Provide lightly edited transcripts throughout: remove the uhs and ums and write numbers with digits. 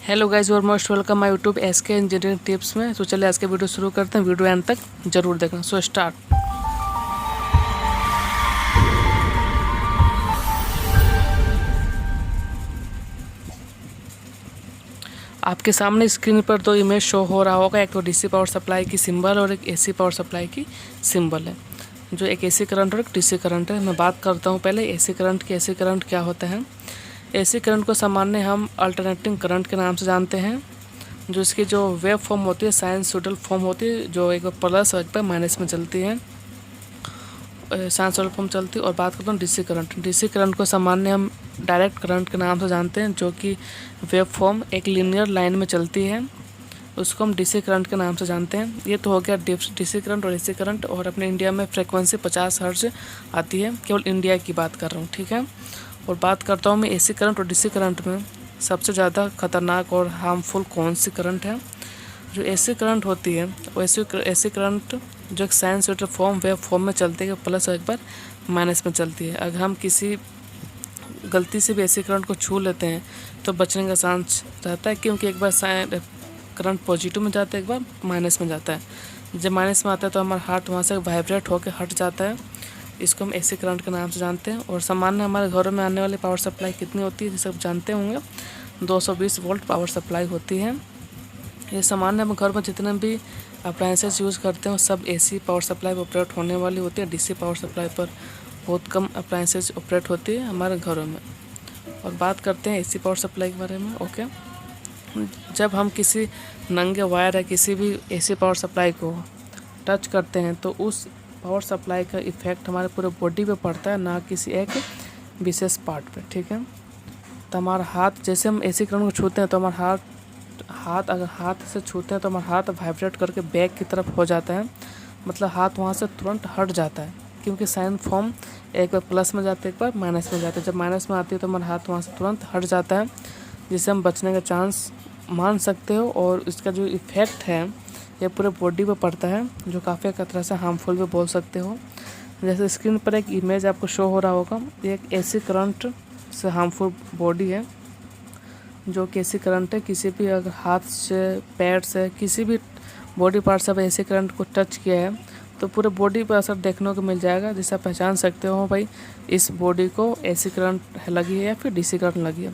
Hello guys, और most welcome my YouTube SK engineering tips में। तो चलिए आज के वीडियो शुरू करते हैं। वीडियो एंड तक जरूर देखना। So start. आपके सामने स्क्रीन पर दो इमेज शो हो रहा होगा। एक तो डीसी पावर सप्लाई की सिंबल और एक एसी पावर सप्लाई की सिंबल है। जो एक एसी करंट और एक डीसी करंट है। मैं बात करता हूँ पहले एसी करंट की। एसी करंट क्या होता है? एसी करंट को सामान्य हम अल्टरनेटिंग करंट के नाम से जानते हैं। जो इसकी जो वेव फॉर्म होती है, साइनसॉइडल फॉर्म होती है, जो एक बार प्लस और एक बार माइनस में चलती है, साइनसॉइडल फॉर्म चलती है। और बात करता हूँ डीसी करंट। डीसी करंट को सामान्य हम डायरेक्ट करंट के नाम से जानते हैं, जो कि वेव फॉर्म एक लीनियर लाइन में चलती है, उसको हम डीसी करंट के नाम से जानते हैं। ये तो हो गया डीसी करंट और एसी करंट। और अपने इंडिया में फ्रिक्वेंसी 50 हर्ट्ज आती है। केवल इंडिया की बात कर रहा हूँ, ठीक है। और बात करता हूँ मैं एसी करंट और डीसी करंट में सबसे ज़्यादा खतरनाक और हार्मफुल कौन सी करंट है। जो एसी करंट होती है वो एसी करंट जो एक साइनसॉइडल फॉर्म वेव फॉर्म में चलती है, प्लस और एक बार माइनस में चलती है। अगर हम किसी गलती से भी एसी करंट को छू लेते हैं तो बचने का चांस रहता है, क्योंकि एक बार करंट पॉजिटिव में जाता है, एक बार माइनस में जाता है। जब माइनस में आता है तो हमारा हार्ट वहाँ से वाइब्रेट होकर हट जाता है। इसको हम एसी करंट के नाम से जानते हैं। और सामान्य हमारे घरों में आने वाली पावर सप्लाई कितनी होती है, जैसे आप जानते होंगे 220 वोल्ट पावर सप्लाई होती है। ये सामान्य हम घर में जितने भी अप्लायंसेस यूज़ करते हैं सब एसी पावर सप्लाई पर ऑपरेट होने वाली होती है। डीसी पावर सप्लाई पर बहुत कम अप्लायंसेस ऑपरेट होती है हमारे घरों में। और बात करते हैं एसी पावर सप्लाई के बारे में। ओके, जब हम किसी नंगे वायर या किसी भी एसी पावर सप्लाई को टच करते हैं तो उस पावर सप्लाई का इफ़ेक्ट हमारे पूरे बॉडी पे पड़ता है, ना किसी एक विशेष पार्ट पे, ठीक है। तो हमारा हाथ, जैसे हम एसी करंट को छूते हैं तो हमारा हाथ अगर हाथ से छूते हैं तो हमारा हाथ वाइब्रेट करके बैक की तरफ हो जाता है। मतलब हाथ वहाँ से तुरंत हट जाता है, क्योंकि साइन फॉर्म एक बार प्लस में जाता है, एक बार माइनस में जाता है। जब माइनस में आती है तो हमारा हाथ वहाँ से तुरंत हट जाता है, जिससे हम बचने का चांस मान सकते हो। और इसका जो इफ़ेक्ट है ये पूरे बॉडी पे पड़ता है, जो काफ़ी एक तरह से हार्मफुल भी बोल सकते हो। जैसे स्क्रीन पर एक इमेज आपको शो हो रहा होगा, एक एसी करंट से हार्मफुल बॉडी है। जो कि एसी करंट है, किसी भी अगर हाथ से, पैर से, किसी भी बॉडी पार्ट से एसी करंट को टच किया है तो पूरे बॉडी पर असर देखने को मिल जाएगा, जिससे आप पहचान सकते हो भाई इस बॉडी को एसी करंट लगी है या फिर डीसी करंट लगी है।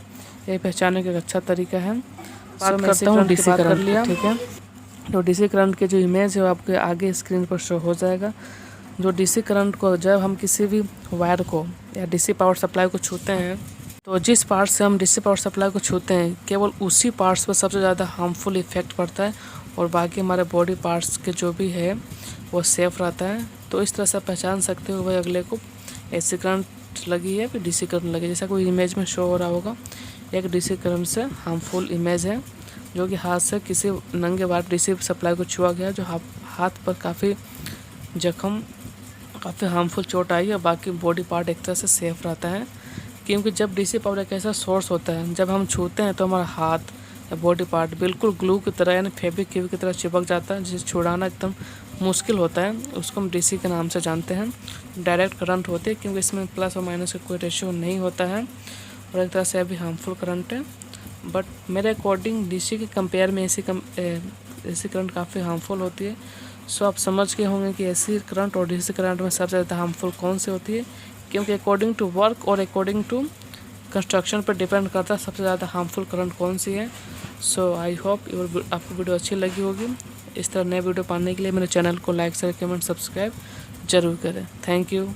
ये पहचानने का एक अच्छा तरीका है। बात करता हूँ डीसी करंट लिया, ठीक है। तो डीसी करंट के जो इमेज है वो आपके आगे स्क्रीन पर शो हो जाएगा। जो डीसी करंट को जब हम किसी भी वायर को या डीसी पावर सप्लाई को छूते हैं तो जिस पार्ट से हम डीसी पावर सप्लाई को छूते हैं केवल उसी पार्ट्स पर सबसे ज़्यादा हार्मफुल इफेक्ट पड़ता है, और बाकी हमारे बॉडी पार्ट्स के जो भी है वो सेफ रहता है। तो इस तरह से पहचान सकते हो भाई अगले को एसी करंट लगी है फिर डीसी करंट लगी है। जैसा कोई इमेज में शो हो रहा होगा, एक डीसी करंट से हार्मफुल इमेज है, जो कि हाथ से किसी नंगे वायर डीसी सप्लाई को छुआ गया, जो हाथ पर काफ़ी जख्म, काफ़ी हार्मफुल चोट आई है। बाकी बॉडी पार्ट एक तरह से सेफ रहता है, क्योंकि जब डीसी पावर एक ऐसा सोर्स होता है, जब हम छूते हैं तो हमारा हाथ या बॉडी पार्ट बिल्कुल ग्लू की तरह यानी फेविक्विक की तरह चिपक जाता है, जिसे छुड़ाना एकदम मुश्किल होता है। उसको हम डीसी के नाम से जानते हैं। डायरेक्ट करंट होती है, क्योंकि इसमें प्लस और माइनस का कोई रेशियो नहीं होता है, और एक तरह से अभी हार्मफुल करंट है। बट मेरे अकॉर्डिंग डीसी के कंपेयर में एसी करंट काफ़ी हार्मफुल होती है। सो आप समझ गए होंगे कि एसी करंट और डीसी करंट में सबसे ज़्यादा हार्मफुल कौन सी होती है, क्योंकि अकॉर्डिंग टू वर्क और अकॉर्डिंग टू कंस्ट्रक्शन पर डिपेंड करता है सबसे ज़्यादा हार्मफुल करंट कौन सी है। सो आई होप आपको वीडियो अच्छी लगी होगी। इस तरह नए वीडियो पाने के लिए मेरे चैनल को लाइक शेयर कमेंट सब्सक्राइब जरूर करें। Thank you.